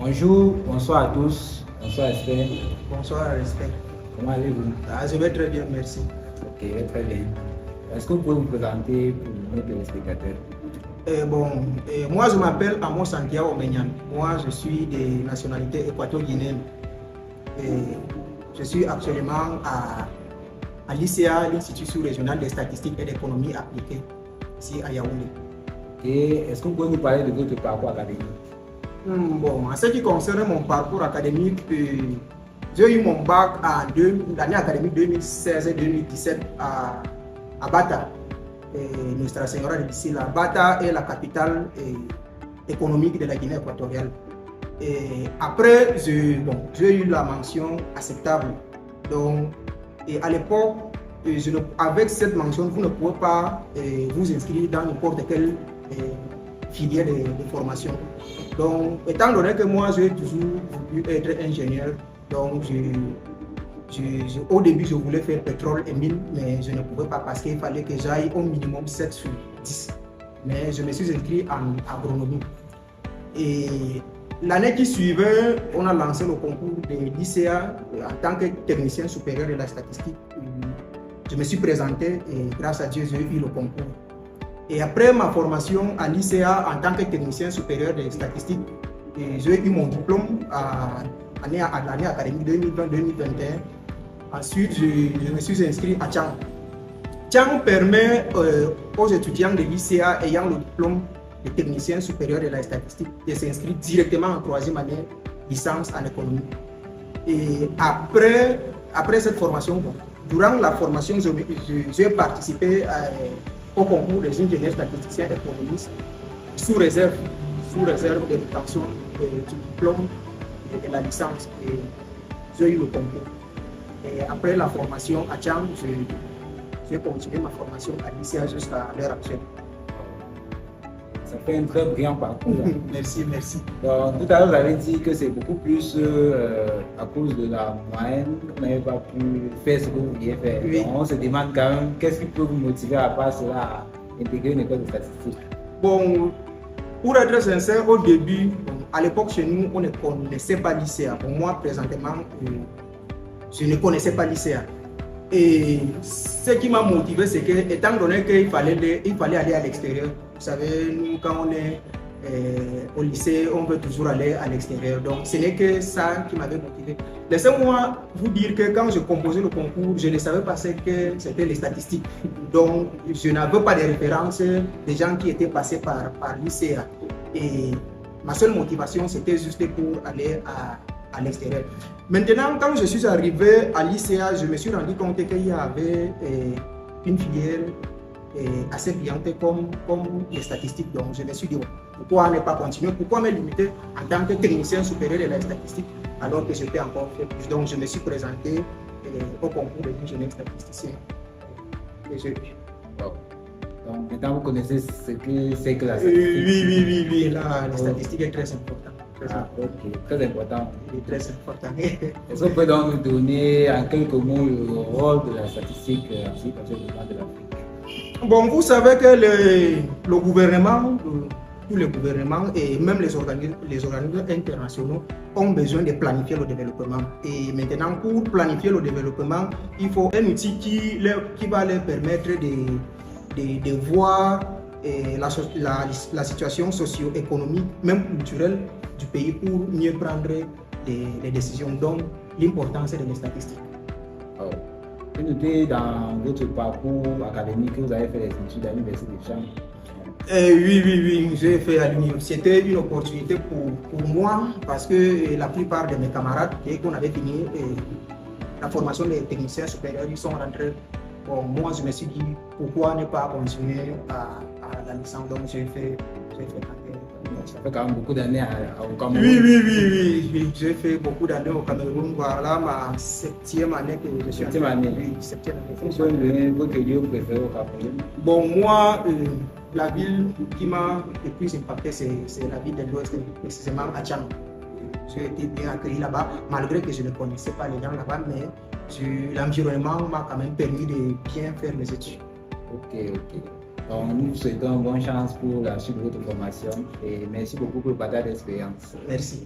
Bonjour, bonsoir à tous. Bonsoir Esther. Bonsoir, respect. Comment allez-vous? Je vais très bien, merci. Ok, très bien. Est-ce que vous pouvez vous présenter pour nos téléspectateurs? Moi je m'appelle Amos Santiago Omenyan. Moi je suis de nationalité équato-guinéenne. Je suis actuellement à l'ICA, l'Institut sous-régional des statistiques et d'économie appliquée, ici à Yaoundé. Et est-ce que vous pouvez nous parler de votre parcours académique? En ce qui concerne mon parcours académique, j'ai eu mon bac en l'année académique 2016-2017 à Bata, Nuestra Señora de Bisila. Bata est la capitale économique de la Guinée équatoriale. Et après, j'ai eu la mention acceptable. Donc, et à l'époque, avec cette mention, vous ne pouvez pas vous inscrire dans n'importe quelle filière de formation. Donc, étant donné que moi, j'ai toujours voulu être ingénieur, donc au début, je voulais faire pétrole et mine, mais je ne pouvais pas parce qu'il fallait que j'aille au minimum 7 sur 10. Mais je me suis inscrit en agronomie. Et l'année qui suivait, on a lancé le concours de l'ICA en tant que technicien supérieur de la statistique. Je me suis présenté et grâce à Dieu, j'ai eu le concours. Et après ma formation à l'ICA en tant que technicien supérieur de statistique, j'ai eu mon diplôme à l'année académique 2020-2021. Ensuite, je me suis inscrit à Tchang. Tchang permet aux étudiants de l'ICA ayant le diplôme de technicien supérieur de la statistique de s'inscrire directement en troisième année licence en économie. Et après cette formation, durant la formation, j'ai participé au concours des ingénieurs statisticiens économistes sous réserve de l'obtention du diplôme de la licence. Et j'ai eu le concours. Et après la formation à Tchang, j'ai continué ma formation à l'ICA jusqu'à l'heure actuelle. Ça fait un très brillant parcours. Merci, merci. Donc, tout à l'heure, vous avez dit que c'est beaucoup plus à cause de la moyenne que vous n'avez pas pu faire ce que vous vouliez faire. Oui. Donc, on se demande quand même qu'est-ce qui peut vous motiver à part cela à intégrer une école de statistique. Bon, pour être sincère, au début, à l'époque chez nous, on ne connaissait pas l'ICA. Pour moi, présentement, je ne connaissais pas l'ICA. Et ce qui m'a motivé, c'est que, étant donné qu'il fallait aller à l'extérieur, vous savez, nous, quand on est au lycée, on veut toujours aller à l'extérieur. Donc, ce n'est que ça qui m'avait motivé. Laissez-moi vous dire que quand je composais le concours, je ne savais pas ce que c'était les statistiques. Donc, je n'avais pas de références des gens qui étaient passés par l'ICA. Et ma seule motivation, c'était juste pour aller à l'extérieur. Maintenant, quand je suis arrivé à l'ICA, je me suis rendu compte qu'il y avait une filière assez brillante comme les statistiques. Donc, je me suis dit, pourquoi ne pas continuer? Pourquoi me limiter en tant que technicien supérieur de la statistique alors que je peux encore faire plus? Donc, je me suis présenté au concours de l'ingénieur statisticien. Et j'ai eu. Donc, maintenant, vous connaissez ce que c'est que la statistique? Oui. La statistique est très importante. Ok, très important. Très important. Est-ce que vous pouvez donc nous donner en quelques mots le rôle de la statistique en ce qui concerne le plan de l'Afrique? Bon, vous savez que le gouvernement, tous les gouvernements et même les organismes internationaux ont besoin de planifier le développement. Et maintenant, pour planifier le développement, il faut un outil qui va leur permettre de voir la situation socio-économique, même culturelle du pays pour mieux prendre les décisions. Donc, l'importance de les statistiques. Vous notez dans votre parcours académique que vous avez fait des études à l'Université de Tchang. Oui, j'ai fait à l'université. C'était une opportunité pour moi parce que la plupart de mes camarades, dès qu'on avait fini la formation des techniciens supérieurs, ils sont rentrés. Bon, moi, je me suis dit, pourquoi ne pas continuer à la licence? Donc, j'ai fait. Ça fait quand même beaucoup d'années au Cameroun. Oui. J'ai fait beaucoup d'années au Cameroun. Voilà ma 7e année que je suis. 7e année. Oui, 7e année. Vous pouvez me donner votre lieu préféré au Cameroun? Bon, moi, la ville qui m'a le plus impacté, c'est la ville de l'Ouest, précisément à Tchang. J'ai été bien accueilli là-bas, malgré que je ne connaissais pas les gens là-bas, mais l'environnement m'a quand même permis de bien faire mes études. Ok. Donc, nous vous souhaitons bonne chance pour la suite de votre formation et merci beaucoup pour le partage d'expérience. Merci.